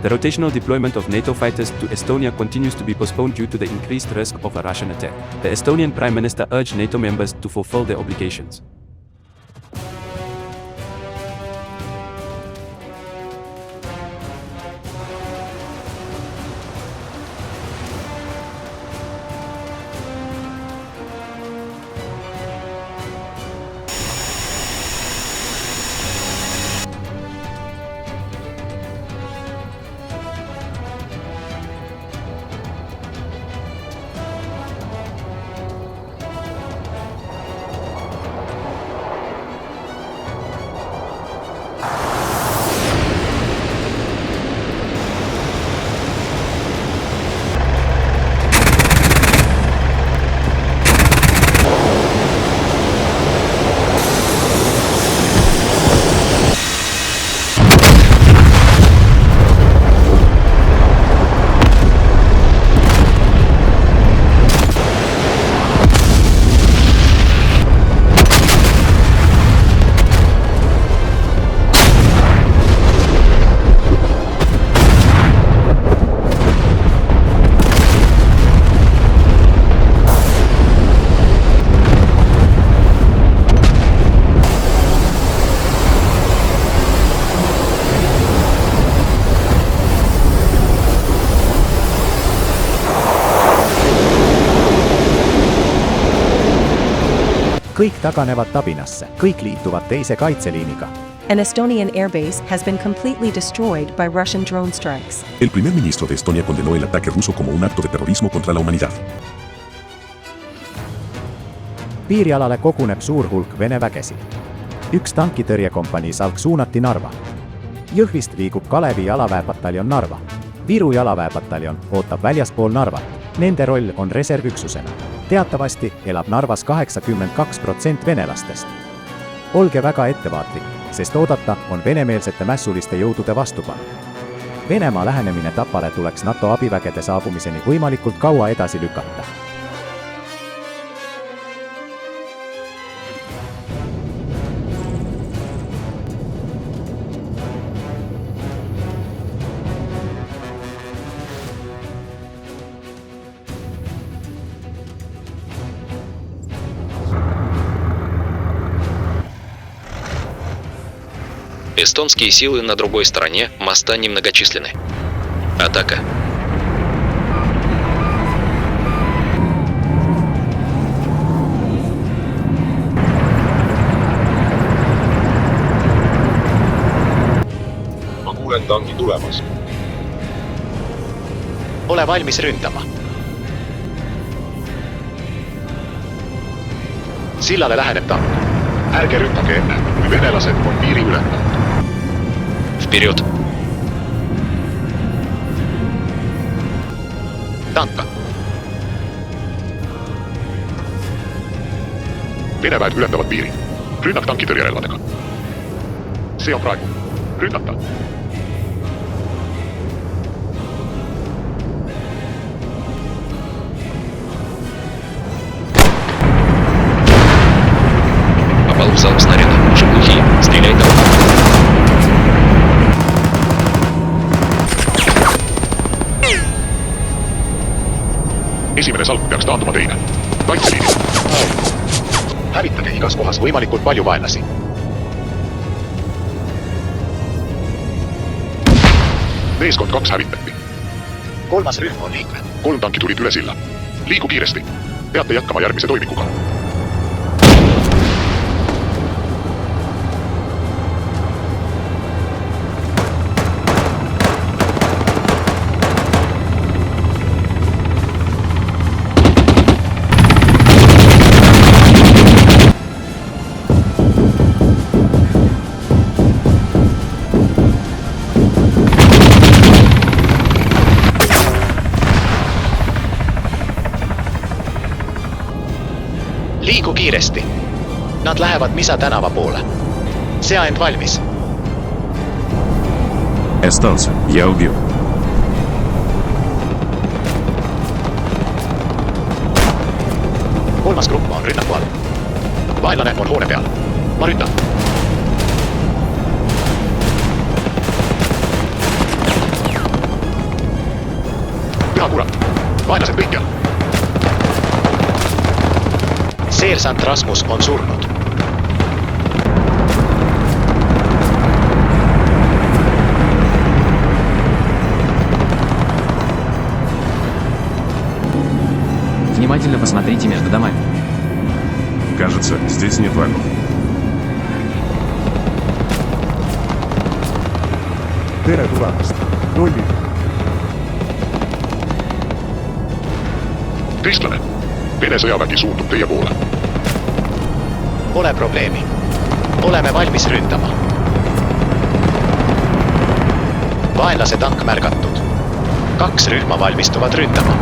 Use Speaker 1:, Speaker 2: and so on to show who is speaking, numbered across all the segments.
Speaker 1: The rotational deployment of NATO fighters to Estonia continues to be postponed due to the increased risk of a Russian attack. The Estonian Prime Minister urged NATO members to fulfill their obligations.
Speaker 2: Kõik taganevad tabinasse, kõik liituvad teise kaitseliiniga.
Speaker 3: An Estonian airbase has been completely destroyed by Russian drone strikes.
Speaker 4: El primer ministro de Estonia condenó el ataque ruso como un acto de terrorismo contra la humanidad.
Speaker 2: Piirialale koguneb suur hulk Vene vägesi. Üks tankitõrjekompanii salk suunati Narva. Jõhvist liigub Kalevi jalaväepataljon Narva. Viru jalaväepataljon ootab väljaspool Narvat. Nende roll on reservüksusena. Teatavasti elab Narvas 82% venelastest. Olge väga ettevaatlik, sest oodata on venemeelsete mässuliste jõudude vastupanu. Venemaa lähenemine Tapale tuleks NATO abivägede saabumiseni võimalikult kaua edasi lükata.
Speaker 5: Эстонские силы на другой стороне моста немногочисленны. Атака.
Speaker 6: Ma kuulen tangi tulemas.
Speaker 7: Ole valmis ründama. Sillale läheneb tank.
Speaker 6: Ärge ründage enne, kui venelased on piiri ületanud.
Speaker 5: Вперед!
Speaker 7: Tanka.
Speaker 6: Vene väed ületavad piiri. Rünnak tankitõrjerelvadega. See on praegu. Rünnata.
Speaker 5: Попал в залп снаряда. Уже глухие. Стреляй там.
Speaker 6: Esimene salk peaks taanduma teine. Kaitseliini.
Speaker 7: Hävitage igas kohas võimalikult palju vaenlasi.
Speaker 6: Meeskond 2 hävitati.
Speaker 7: Kolmas rühm on liikmed.
Speaker 6: 3 tanki tulid üle silla. Liigu kiiresti. Peate jätkama järgmise toimikuga.
Speaker 7: Liigu kiiresti. Nad lähevad Misa tänava poole. Sea end valmis.
Speaker 4: Остался. Я убил.
Speaker 7: Kolmas grupp on rünnaku all. Vaenlane on hoone peal. Ma ründan.
Speaker 6: Vihakurat. Vainaset liikkeellä.
Speaker 7: Seersant Rasmus on surnud.
Speaker 8: Внимательно посмотрите между домами.
Speaker 4: Кажется, здесь нет врагов.
Speaker 2: Tere tulemast. Rolli.
Speaker 6: Kristlane. Vene sõjavägi suundub teie poole.
Speaker 7: Pole probleemi. Oleme valmis ründama. Vaenlase tank märgatud. 2 rühma valmistuvad ründama.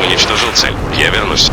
Speaker 5: Уничтожил цель. Я вернусь.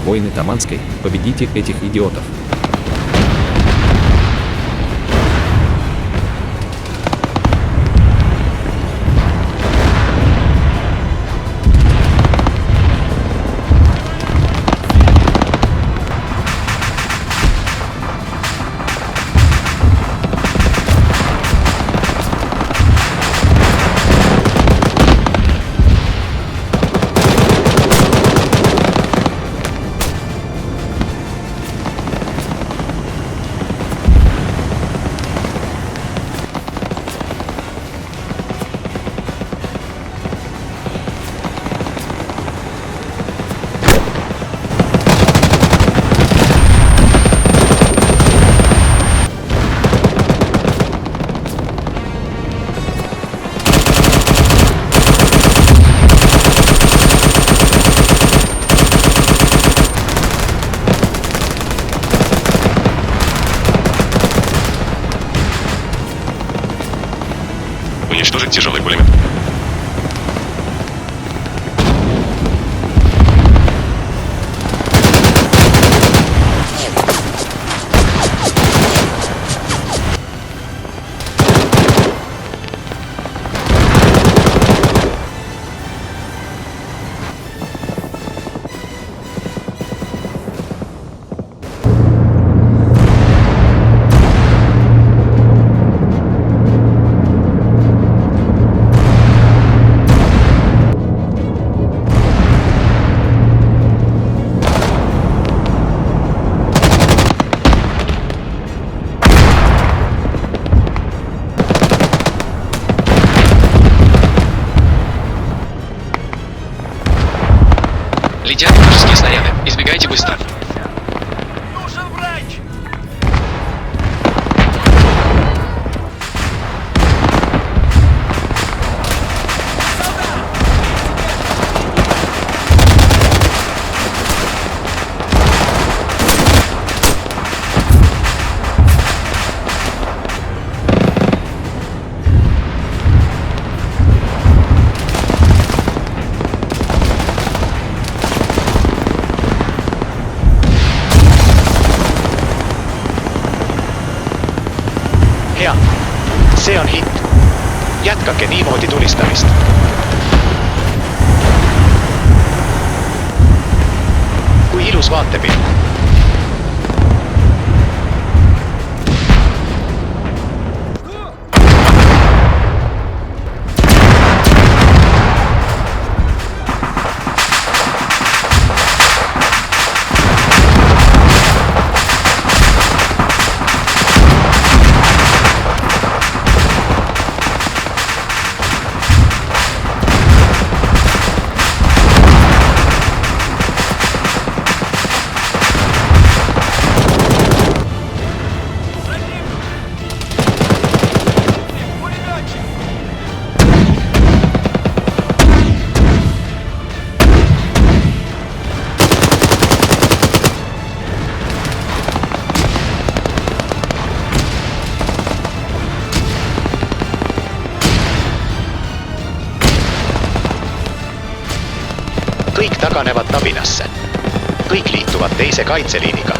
Speaker 8: Воины Таманской, победите этих идиотов.
Speaker 5: Уничтожить тяжелый пулемет. снаряды. Избегайте быстро.
Speaker 7: Hea. Se on hitt. Jatkake niimoodi tulistamist. Kui ilus vaatepilt. Kõik taganevad tabinasse. Kõik liituvad teise kaitseliiniga.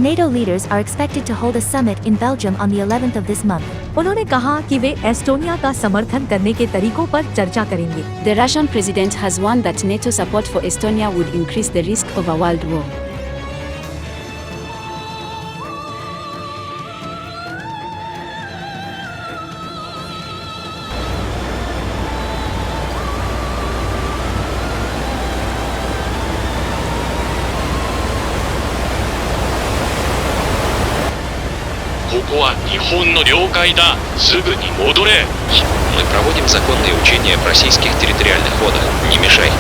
Speaker 9: NATO leaders are expected to hold a summit in Belgium on the 11th of this month.
Speaker 10: उन्होंने कहा कि वे एस्टोनिया का समर्थन करने के तरीकों पर चर्चा करेंगे.
Speaker 11: The Russian president has warned that NATO support for Estonia would increase the risk of a world war.
Speaker 5: Мы проводим законные учения в российских территориальных водах. Не мешай.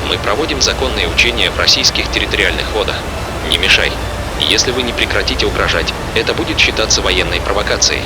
Speaker 5: Мы проводим законные учения в российских территориальных водах. Не мешай. Если вы не прекратите угрожать, это будет считаться военной провокацией.